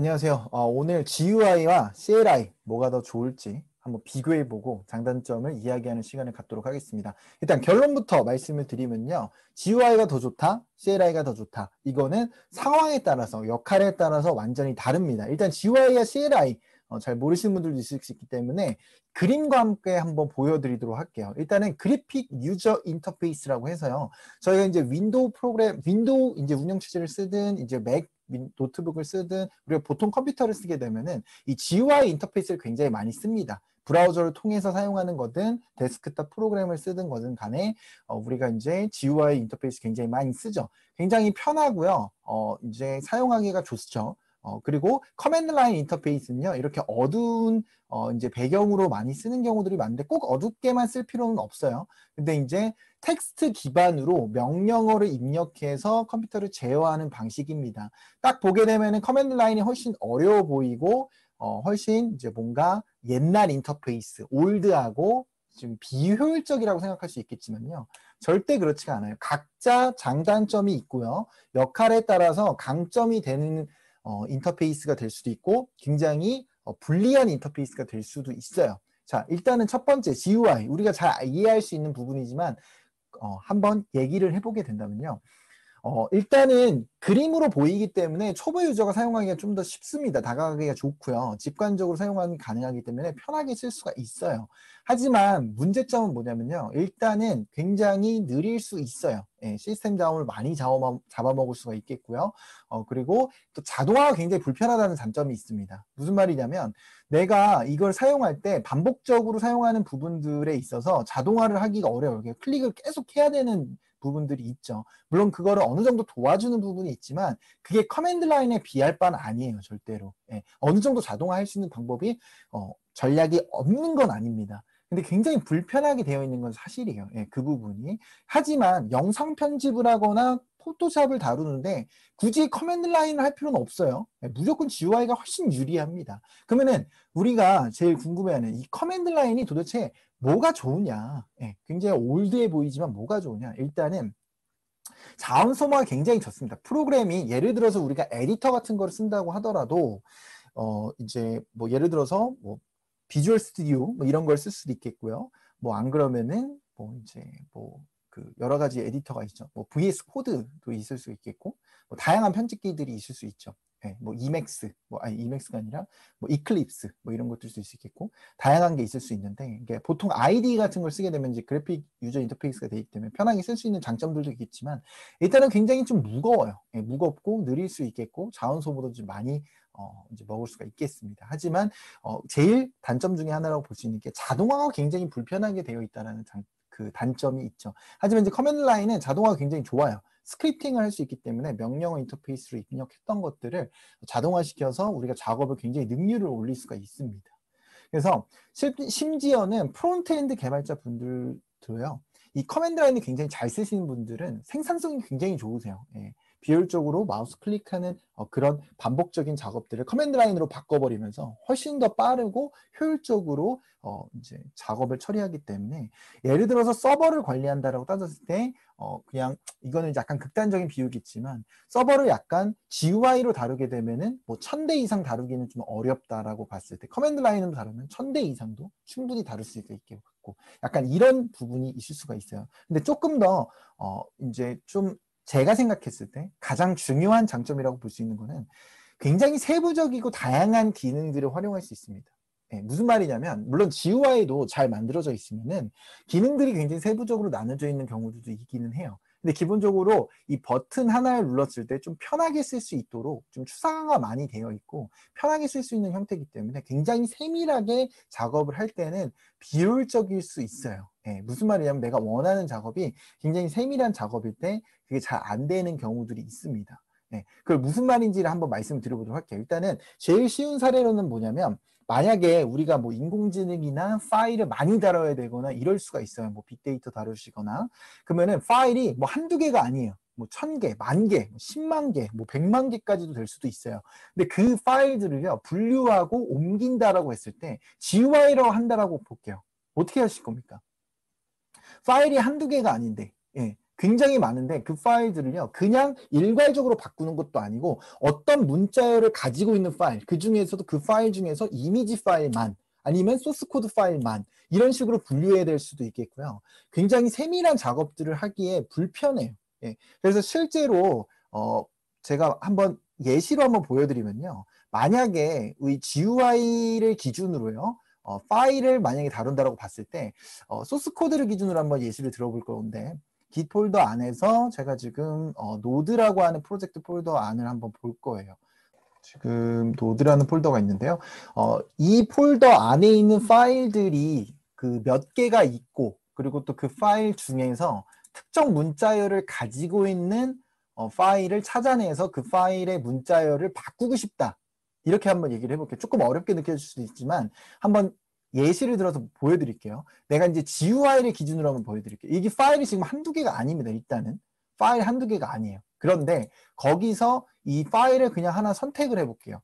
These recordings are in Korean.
안녕하세요. 오늘 GUI와 CLI 뭐가 더 좋을지 한번 비교해보고 장단점을 이야기하는 시간을 갖도록 하겠습니다. 일단 결론부터 말씀을 드리면요. GUI가 더 좋다, CLI가 더 좋다. 이거는 상황에 따라서, 역할에 따라서 완전히 다릅니다. 일단 GUI와 CLI 잘 모르시는 분들도 있을 수 있기 때문에 그림과 함께 한번 보여드리도록 할게요. 일단은 그래픽 유저 인터페이스라고 해서요. 저희가 이제 윈도우 프로그램, 윈도우 이제 운영체제를 쓰든 이제 맥 노트북을 쓰든 우리가 보통 컴퓨터를 쓰게 되면은 이 GUI 인터페이스를 굉장히 많이 씁니다. 브라우저를 통해서 사용하는 거든 데스크탑 프로그램을 쓰든 거든 간에 우리가 이제 GUI 인터페이스 굉장히 많이 쓰죠. 굉장히 편하고요. 이제 사용하기가 좋죠. 그리고 커맨드 라인 인터페이스는요, 이렇게 어두운 이제 배경으로 많이 쓰는 경우들이 많은데 꼭 어둡게만 쓸 필요는 없어요. 근데 이제 텍스트 기반으로 명령어를 입력해서 컴퓨터를 제어하는 방식입니다. 딱 보게 되면은 커맨드 라인이 훨씬 어려워 보이고 훨씬 이제 뭔가 옛날 인터페이스, 올드하고 좀 비효율적이라고 생각할 수 있겠지만요. 절대 그렇지가 않아요. 각자 장단점이 있고요. 역할에 따라서 강점이 되는 인터페이스가 될 수도 있고 굉장히 불리한 인터페이스가 될 수도 있어요. 자, 일단은 첫 번째 GUI 우리가 잘 이해할 수 있는 부분이지만 한번 얘기를 해보게 된다면요. 일단은 그림으로 보이기 때문에 초보 유저가 사용하기가 좀 더 쉽습니다. 다가가기가 좋고요. 직관적으로 사용하기 가능하기 때문에 편하게 쓸 수가 있어요. 하지만 문제점은 뭐냐면요. 일단은 굉장히 느릴 수 있어요. 예, 시스템 자원을 많이 잡아먹을 수가 있겠고요. 그리고 또 자동화가 굉장히 불편하다는 단점이 있습니다. 무슨 말이냐면 내가 이걸 사용할 때 반복적으로 사용하는 부분들에 있어서 자동화를 하기가 어려워요. 클릭을 계속 해야 되는 부분들이 있죠. 물론 그거를 어느 정도 도와주는 부분이 있지만 그게 커맨드 라인에 비할 바는 아니에요. 절대로. 예, 어느 정도 자동화할 수 있는 방법이 전략이 없는 건 아닙니다. 근데 굉장히 불편하게 되어 있는 건 사실이에요. 예, 그 부분이. 하지만 영상 편집을 하거나 포토샵을 다루는데 굳이 커맨드 라인을 할 필요는 없어요. 예, 무조건 GUI가 훨씬 유리합니다. 그러면은 우리가 제일 궁금해하는 이 커맨드 라인이 도대체 뭐가 좋으냐? 예, 굉장히 올드해 보이지만 뭐가 좋으냐? 일단은 자원 소모가 굉장히 적습니다. 프로그램이 예를 들어서 우리가 에디터 같은 거를 쓴다고 하더라도 이제 뭐 예를 들어서 뭐 비주얼 스튜디오 뭐 이런 걸 쓸 수도 있겠고요. 뭐 안 그러면은 뭐 이제 뭐 그 여러 가지 에디터가 있죠. 뭐 VS 코드도 있을 수 있겠고 뭐 다양한 편집기들이 있을 수 있죠. 네, 뭐 이맥스 뭐 아니 이맥스가 아니라 뭐 이클립스 뭐 이런 것도 있을 수 있겠고 다양한 게 있을 수 있는데 이게 보통 IDE 같은 걸 쓰게 되면 이제 그래픽 유저 인터페이스가 되기 때문에 편하게 쓸 수 있는 장점들도 있겠지만 일단은 굉장히 좀 무거워요. 예, 무겁고 느릴 수 있겠고 자원 소모도 좀 많이 이제 먹을 수가 있겠습니다. 하지만 제일 단점 중에 하나라고 볼 수 있는 게 자동화가 굉장히 불편하게 되어 있다는 그 단점이 있죠. 하지만 이제 커맨드 라인은 자동화가 굉장히 좋아요. 스크립팅을 할 수 있기 때문에 명령어 인터페이스로 입력했던 것들을 자동화시켜서 우리가 작업을 굉장히 능률을 올릴 수가 있습니다. 그래서 심지어는 프론트엔드 개발자 분들도요. 이 커맨드 라인을 굉장히 잘 쓰시는 분들은 생산성이 굉장히 좋으세요. 예. 비효율적으로 마우스 클릭하는 그런 반복적인 작업들을 커맨드 라인으로 바꿔버리면서 훨씬 더 빠르고 효율적으로 이제 작업을 처리하기 때문에 예를 들어서 서버를 관리한다라고 따졌을 때 그냥 이거는 약간 극단적인 비유겠지만 서버를 약간 GUI로 다루게 되면은 뭐 1000대 이상 다루기는 좀 어렵다라고 봤을 때 커맨드 라인으로 다루면 1000대 이상도 충분히 다룰 수 있겠고 약간 이런 부분이 있을 수가 있어요. 근데 조금 더 이제 좀 제가 생각했을 때 가장 중요한 장점이라고 볼 수 있는 거는 굉장히 세부적이고 다양한 기능들을 활용할 수 있습니다. 예, 무슨 말이냐면 물론 GUI도 잘 만들어져 있으면은 기능들이 굉장히 세부적으로 나눠져 있는 경우도 있기는 해요. 근데 기본적으로 이 버튼 하나를 눌렀을 때 좀 편하게 쓸 수 있도록 좀 추상화가 많이 되어 있고 편하게 쓸 수 있는 형태이기 때문에 굉장히 세밀하게 작업을 할 때는 비효율적일 수 있어요. 예, 무슨 말이냐면 내가 원하는 작업이 굉장히 세밀한 작업일 때 그게 잘 안 되는 경우들이 있습니다. 네, 그걸 무슨 말인지를 한번 말씀을 드려보도록 할게요. 일단은 제일 쉬운 사례로는 뭐냐면 만약에 우리가 뭐 인공지능이나 파일을 많이 다뤄야 되거나 이럴 수가 있어요. 뭐 빅데이터 다루시거나 그러면은 파일이 뭐 한두 개가 아니에요. 뭐 1000개, 10,000개, 10만 개, 뭐 100만 개까지도 될 수도 있어요. 근데 그 파일들을요, 분류하고 옮긴다라고 했을 때 GUI로 한다라고 볼게요. 어떻게 하실 겁니까? 파일이 한두 개가 아닌데, 예. 굉장히 많은데 그 파일들을요 그냥 일괄적으로 바꾸는 것도 아니고 어떤 문자열을 가지고 있는 파일, 그 중에서도 그 파일 중에서 이미지 파일만 아니면 소스 코드 파일만 이런 식으로 분류해야 될 수도 있겠고요. 굉장히 세밀한 작업들을 하기에 불편해요. 예. 그래서 실제로 제가 한번 예시로 한번 보여드리면요. 만약에 이 GUI를 기준으로요. 파일을 만약에 다룬다라고 봤을 때 소스 코드를 기준으로 한번 예시를 들어볼 건데 Git 폴더 안에서 제가 지금 노드라고 하는 프로젝트 폴더 안을 한번 볼 거예요. 지금 노드라는 폴더가 있는데요. 이 폴더 안에 있는 파일들이 그 몇 개가 있고 그리고 또 그 파일 중에서 특정 문자열을 가지고 있는 파일을 찾아내서 그 파일의 문자열을 바꾸고 싶다. 이렇게 한번 얘기를 해볼게요. 조금 어렵게 느껴질 수도 있지만 한번 예시를 들어서 보여드릴게요. 내가 이제 GUI를 기준으로 한번 보여드릴게요. 이게 파일이 지금 한두 개가 아닙니다. 일단은 파일 한두 개가 아니에요. 그런데 거기서 이 파일을 그냥 하나 선택을 해볼게요.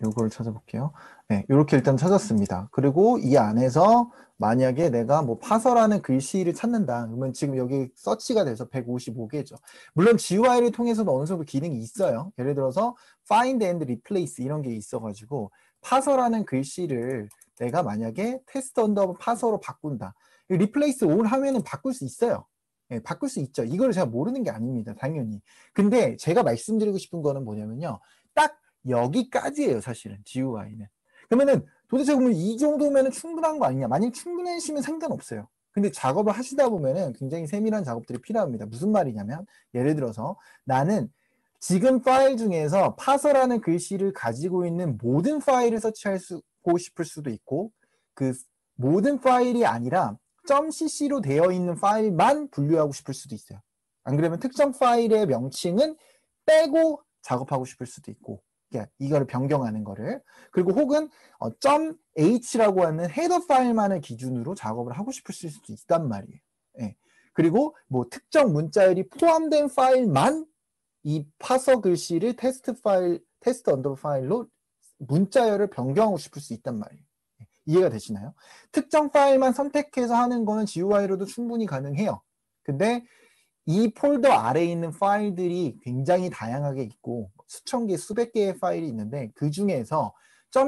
이걸 찾아볼게요. 네, 이렇게 일단 찾았습니다. 그리고 이 안에서 만약에 내가 뭐 파서라는 글씨를 찾는다. 그러면 지금 여기 서치가 돼서 155개죠. 물론 GUI를 통해서도 어느 정도 기능이 있어요. 예를 들어서 find and replace 이런 게 있어가지고 파서라는 글씨를 내가 만약에 테스트 언더바 파서로 바꾼다. 리플레이스 올 하면은 바꿀 수 있어요. 예, 바꿀 수 있죠. 이걸 제가 모르는 게 아닙니다. 당연히. 근데 제가 말씀드리고 싶은 거는 뭐냐면요. 딱 여기까지예요. 사실은 GUI는. 그러면은 도대체 그러면 이 정도면 충분한 거 아니냐. 만약 충분하시면 상관없어요. 근데 작업을 하시다 보면은 굉장히 세밀한 작업들이 필요합니다. 무슨 말이냐면 예를 들어서 나는 지금 파일 중에서 파서라는 글씨를 가지고 있는 모든 파일을 서치하고 싶을 수도 있고 그 모든 파일이 아니라 .cc로 되어 있는 파일만 분류하고 싶을 수도 있어요. 안 그러면 특정 파일의 명칭은 빼고 작업하고 싶을 수도 있고 이거를 변경하는 거를 그리고 혹은 .h라고 하는 헤더 파일만을 기준으로 작업을 하고 싶을 수도 있단 말이에요. 예. 그리고 뭐 특정 문자열이 포함된 파일만 이 파서 글씨를 테스트 언더 파일로 문자열을 변경하고 싶을 수 있단 말이에요. 이해가 되시나요? 특정 파일만 선택해서 하는 거는 GUI로도 충분히 가능해요. 근데 이 폴더 아래에 있는 파일들이 굉장히 다양하게 있고 수천 개, 수백 개의 파일이 있는데 그 중에서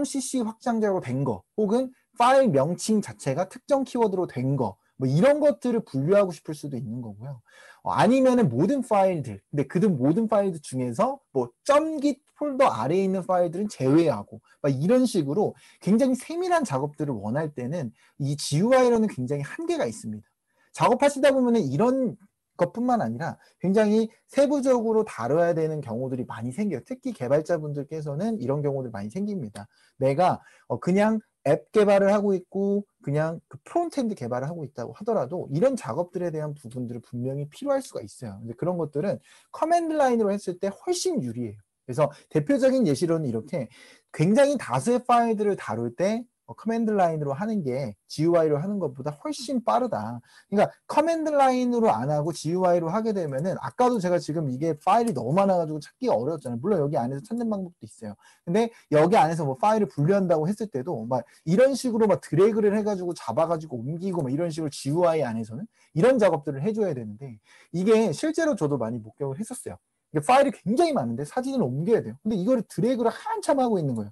.cc 확장자로 된 거 혹은 파일 명칭 자체가 특정 키워드로 된 거 뭐 이런 것들을 분류하고 싶을 수도 있는 거고요. 아니면은 모든 파일들, 근데 그 모든 파일들 중에서 뭐 .git 폴더 아래에 있는 파일들은 제외하고 막 이런 식으로 굉장히 세밀한 작업들을 원할 때는 이 GUI로는 굉장히 한계가 있습니다. 작업하시다 보면은 이런 것뿐만 아니라 굉장히 세부적으로 다뤄야 되는 경우들이 많이 생겨요. 특히 개발자분들께서는 이런 경우들 많이 생깁니다. 내가 그냥 앱 개발을 하고 있고 그냥 그 프론트엔드 개발을 하고 있다고 하더라도 이런 작업들에 대한 부분들을 분명히 필요할 수가 있어요. 근데 그런 것들은 커맨드 라인으로 했을 때 훨씬 유리해요. 그래서 대표적인 예시로는 이렇게 굉장히 다수의 파일들을 다룰 때 커맨드 라인으로 하는 게 GUI로 하는 것보다 훨씬 빠르다. 그러니까 커맨드 라인으로 안 하고 GUI로 하게 되면은 아까도 제가 지금 이게 파일이 너무 많아가지고 찾기가 어려웠잖아요. 물론 여기 안에서 찾는 방법도 있어요. 근데 여기 안에서 뭐 파일을 분류한다고 했을 때도 막 이런 식으로 막 드래그를 해가지고 잡아가지고 옮기고 막 이런 식으로 GUI 안에서는 이런 작업들을 해줘야 되는데 이게 실제로 저도 많이 목격을 했었어요. 파일이 굉장히 많은데 사진을 옮겨야 돼요. 근데 이거를 드래그를 한참 하고 있는 거예요.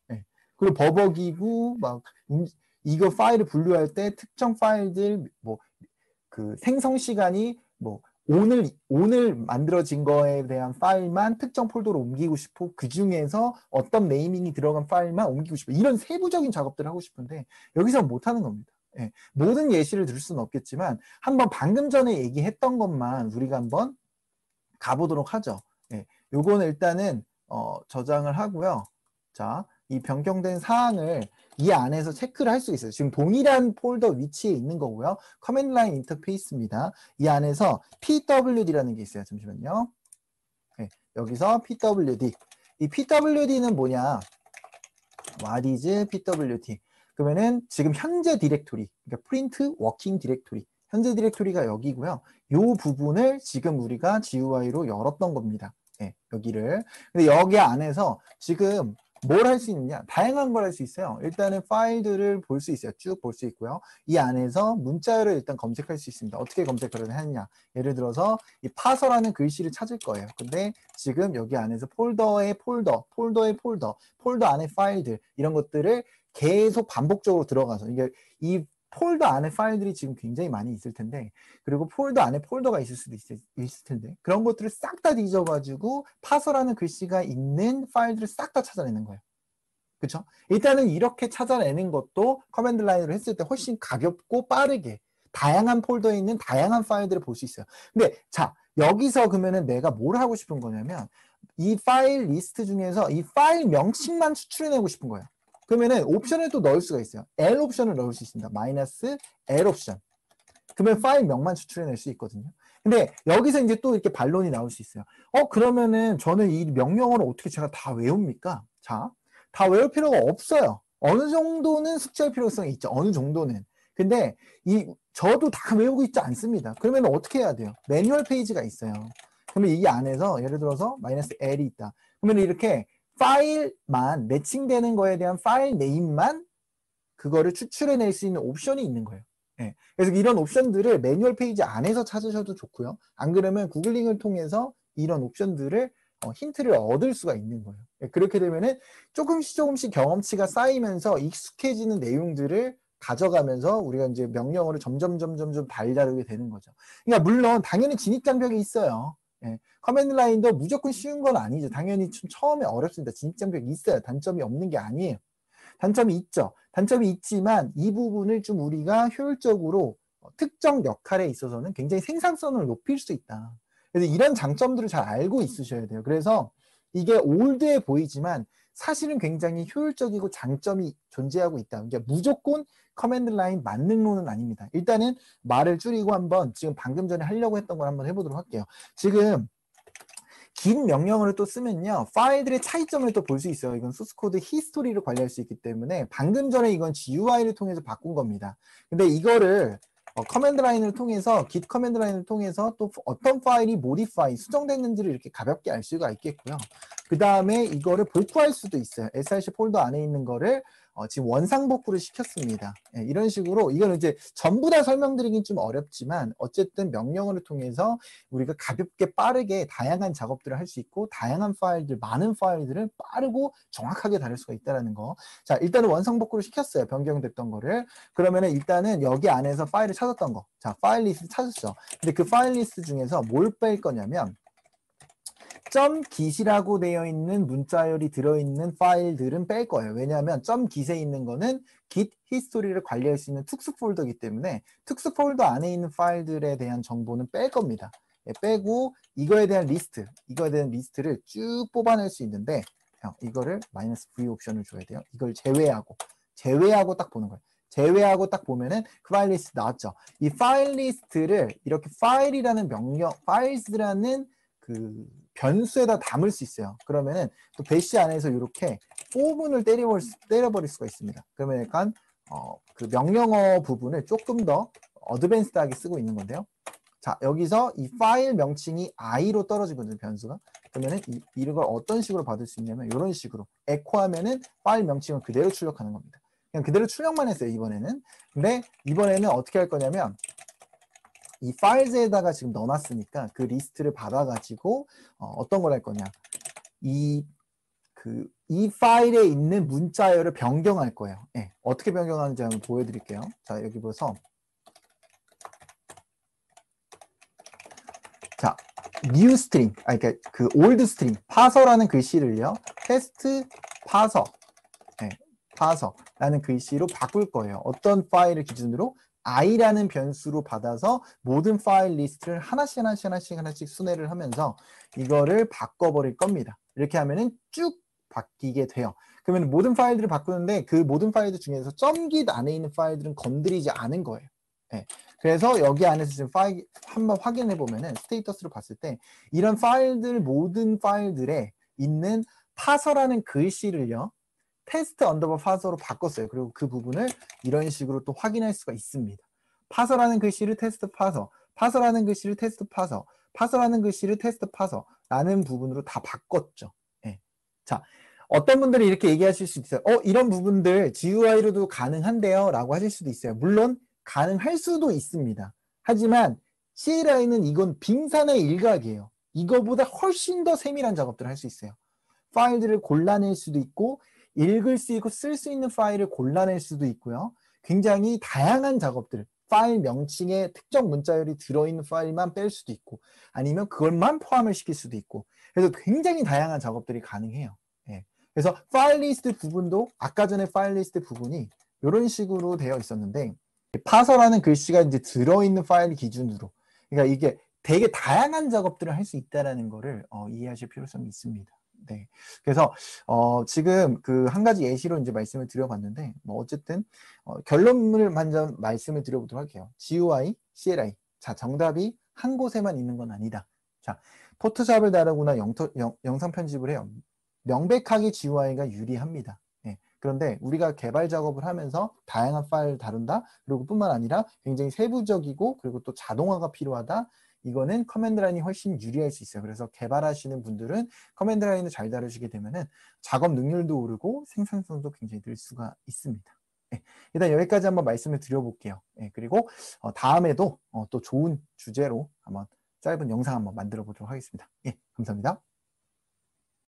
네. 그리고 버벅이고 막 이거 파일을 분류할 때 특정 파일들 뭐 그 생성 시간이 뭐 오늘 만들어진 거에 대한 파일만 특정 폴더로 옮기고 싶고 그 중에서 어떤 네이밍이 들어간 파일만 옮기고 싶어 이런 세부적인 작업들을 하고 싶은데 여기서 못하는 겁니다. 예. 모든 예시를 들 수는 없겠지만 한번 방금 전에 얘기했던 것만 우리가 한번 가보도록 하죠. 예. 요거는 일단은 저장을 하고요. 자, 이 변경된 사항을 이 안에서 체크를 할 수 있어요. 지금 동일한 폴더 위치에 있는 거고요. 커맨드 라인 인터페이스입니다. 이 안에서 pwd라는 게 있어요. 잠시만요. 네, 여기서 pwd. 이 pwd는 뭐냐? What is pwd? 그러면은 지금 현재 디렉토리, 그러니까 print working 디렉토리. 현재 디렉토리가 여기고요. 이 부분을 지금 우리가 GUI로 열었던 겁니다. 네, 여기를. 근데 여기 안에서 지금 뭘 할 수 있느냐? 다양한 걸 할 수 있어요. 일단은 파일들을 볼 수 있어요. 쭉 볼 수 있고요. 이 안에서 문자열을 일단 검색할 수 있습니다. 어떻게 검색을 하느냐? 예를 들어서 이 파서라는 글씨를 찾을 거예요. 근데 지금 여기 안에서 폴더의 폴더, 폴더 안에 파일들 이런 것들을 계속 반복적으로 들어가서 이게 이 폴더 안에 파일들이 지금 굉장히 많이 있을 텐데, 그리고 폴더 안에 폴더가 있을 수도 있을 텐데, 그런 것들을 싹 다 뒤져가지고 파서라는 글씨가 있는 파일들을 싹 다 찾아내는 거예요. 그렇죠? 일단은 이렇게 찾아내는 것도 커맨드 라인으로 했을 때 훨씬 가볍고 빠르게 다양한 폴더에 있는 다양한 파일들을 볼 수 있어요. 근데 자, 여기서 그러면은 내가 뭘 하고 싶은 거냐면 이 파일 리스트 중에서 이 파일 명칭만 추출해내고 싶은 거예요. 그러면은 옵션을 또 넣을 수가 있어요. L 옵션을 넣을 수 있습니다. 마이너스 L 옵션. 그러면 파일명만 추출해낼 수 있거든요. 근데 여기서 이제 또 이렇게 반론이 나올 수 있어요. 그러면은 저는 이 명령어를 어떻게 제가 다 외웁니까? 자, 다 외울 필요가 없어요. 어느 정도는 숙지할 필요성이 있죠. 어느 정도는. 근데 저도 다 외우고 있지 않습니다. 그러면 어떻게 해야 돼요? 매뉴얼 페이지가 있어요. 그러면 이 안에서 예를 들어서 마이너스 L이 있다. 그러면 이렇게 파일만 매칭되는 거에 대한 파일 네임만 그거를 추출해낼 수 있는 옵션이 있는 거예요. 예. 그래서 이런 옵션들을 매뉴얼 페이지 안에서 찾으셔도 좋고요. 안 그러면 구글링을 통해서 이런 옵션들을 힌트를 얻을 수가 있는 거예요. 예. 그렇게 되면은 조금씩 경험치가 쌓이면서 익숙해지는 내용들을 가져가면서 우리가 이제 명령어를 점점 달다르게 되는 거죠. 그러니까 물론 당연히 진입 장벽이 있어요. 예. 커맨드 라인도 무조건 쉬운 건 아니죠. 당연히 좀 처음에 어렵습니다. 진입 장벽이 있어요. 단점이 없는 게 아니에요. 단점이 있죠. 단점이 있지만 이 부분을 좀 우리가 효율적으로 특정 역할에 있어서는 굉장히 생산성을 높일 수 있다. 그래서 이런 장점들을 잘 알고 있으셔야 돼요. 그래서 이게 올드해 보이지만 사실은 굉장히 효율적이고 장점이 존재하고 있다. 그러니까 무조건 커맨드 라인 만능론은 아닙니다. 일단은 말을 줄이고 한번 지금 방금 전에 하려고 했던 걸 한번 해보도록 할게요. 지금 긴 명령어를 또 쓰면요. 파일들의 차이점을 또 볼 수 있어요. 이건 소스코드 히스토리를 관리할 수 있기 때문에 방금 전에 이건 GUI를 통해서 바꾼 겁니다. 근데 이거를 커맨드 라인을 통해서 git 커맨드 라인을 통해서 또 어떤 파일이 모디파이 수정됐는지를 이렇게 가볍게 알 수가 있겠고요. 그 다음에 이거를 복구할 수도 있어요. src 폴더 안에 있는 거를 지금 원상 복구를 시켰습니다. 예, 이런 식으로 이거는 이제 전부 다 설명드리긴 좀 어렵지만 어쨌든 명령어를 통해서 우리가 가볍게 빠르게 다양한 작업들을 할 수 있고 다양한 파일들, 많은 파일들을 빠르고 정확하게 다룰 수가 있다는 거. 자, 일단은 원상 복구를 시켰어요. 변경됐던 거를. 그러면은 일단은 여기 안에서 파일을 찾았던 거. 자, 파일 리스트 찾았죠. 근데 그 파일 리스트 중에서 뭘 뺄 거냐면 .git이라고 되어 있는 문자열이 들어있는 파일들은 뺄 거예요. 왜냐하면 .git에 있는 거는 git 히스토리를 관리할 수 있는 특수 폴더이기 때문에 특수 폴더 안에 있는 파일들에 대한 정보는 뺄 겁니다. 예, 빼고 이거에 대한 리스트를 쭉 뽑아낼 수 있는데 이거를 마이너스 V 옵션을 줘야 돼요. 이걸 제외하고 딱 보는 거예요. 제외하고 딱 보면은 그 파일 리스트 나왔죠. 이 파일 리스트를 이렇게 파일이라는 명령, 파일스라는 그 변수에다 담을 수 있어요. 그러면은 또 배시 안에서 이렇게 포문을 때려버릴 수가 있습니다. 그러면 약간 그 명령어 부분을 조금 더 어드밴스드하게 쓰고 있는 건데요. 자, 여기서 이 파일 명칭이 i로 떨어지거든요, 변수가. 그러면은 이걸 어떤 식으로 받을 수 있냐면 이런 식으로 에코하면은 파일 명칭을 그대로 출력하는 겁니다. 그냥 그대로 출력만 했어요, 이번에는. 근데 이번에는 어떻게 할 거냐면 이 파일즈에다가 지금 넣어놨으니까 그 리스트를 받아가지고 어떤 걸 할 거냐. 이 파일에 있는 문자열을 변경할 거예요. 네, 어떻게 변경하는지 한번 보여드릴게요. 자, 여기 보서 자, new string, 그러니까 그 old string, 파서라는 글씨를요, 테스트 파서, 네, 파서라는 글씨로 바꿀 거예요. 어떤 파일을 기준으로? i라는 변수로 받아서 모든 파일 리스트를 하나씩 순회를 하면서 이거를 바꿔버릴 겁니다. 이렇게 하면은 쭉 바뀌게 돼요. 그러면 모든 파일들을 바꾸는데 그 모든 파일들 중에서 .git 안에 있는 파일들은 건드리지 않은 거예요. 네. 그래서 여기 안에서 지금 파일 한번 확인해 보면은 스테이터스를 봤을 때 이런 파일들 모든 파일들에 있는 파서라는 글씨를요. 테스트 언더바 파서로 바꿨어요. 그리고 그 부분을 이런 식으로 또 확인할 수가 있습니다. 파서라는 글씨를 테스트 파서, 파서라는 글씨를 테스트 파서, 파서라는 글씨를 테스트 파서라는 부분으로 다 바꿨죠. 네. 자, 어떤 분들이 이렇게 얘기하실 수 있어요. 이런 부분들 GUI로도 가능한데요 라고 하실 수도 있어요. 물론 가능할 수도 있습니다. 하지만 CLI는 이건 빙산의 일각이에요. 이거보다 훨씬 더 세밀한 작업들을 할 수 있어요. 파일들을 골라낼 수도 있고 읽을 수 있고 쓸 수 있는 파일을 골라낼 수도 있고요. 굉장히 다양한 작업들, 파일 명칭에 특정 문자열이 들어있는 파일만 뺄 수도 있고 아니면 그것만 포함을 시킬 수도 있고 그래서 굉장히 다양한 작업들이 가능해요. 예. 그래서 파일 리스트 부분도 아까 전에 파일 리스트 부분이 이런 식으로 되어 있었는데 파서라는 글씨가 이제 들어있는 파일 기준으로 그러니까 이게 되게 다양한 작업들을 할 수 있다는 거를 이해하실 필요성이 있습니다. 네. 그래서 지금 그 한 가지 예시로 이제 말씀을 드려봤는데 뭐 어쨌든 결론을 먼저 말씀을 드려보도록 할게요. GUI, CLI. 자, 정답이 한 곳에만 있는 건 아니다. 자, 포토샵을 다루거나 영상 편집을 해요. 명백하게 GUI가 유리합니다. 예. 그런데 우리가 개발 작업을 하면서 다양한 파일을 다룬다. 그리고 뿐만 아니라 굉장히 세부적이고 그리고 또 자동화가 필요하다. 이거는 커맨드 라인이 훨씬 유리할 수 있어요. 그래서 개발하시는 분들은 커맨드 라인을 잘 다루시게 되면은 작업 능률도 오르고 생산성도 굉장히 늘 수가 있습니다. 네, 일단 여기까지 한번 말씀을 드려볼게요. 네, 그리고 다음에도 또 좋은 주제로 한번 짧은 영상 한번 만들어 보도록 하겠습니다. 예, 감사합니다.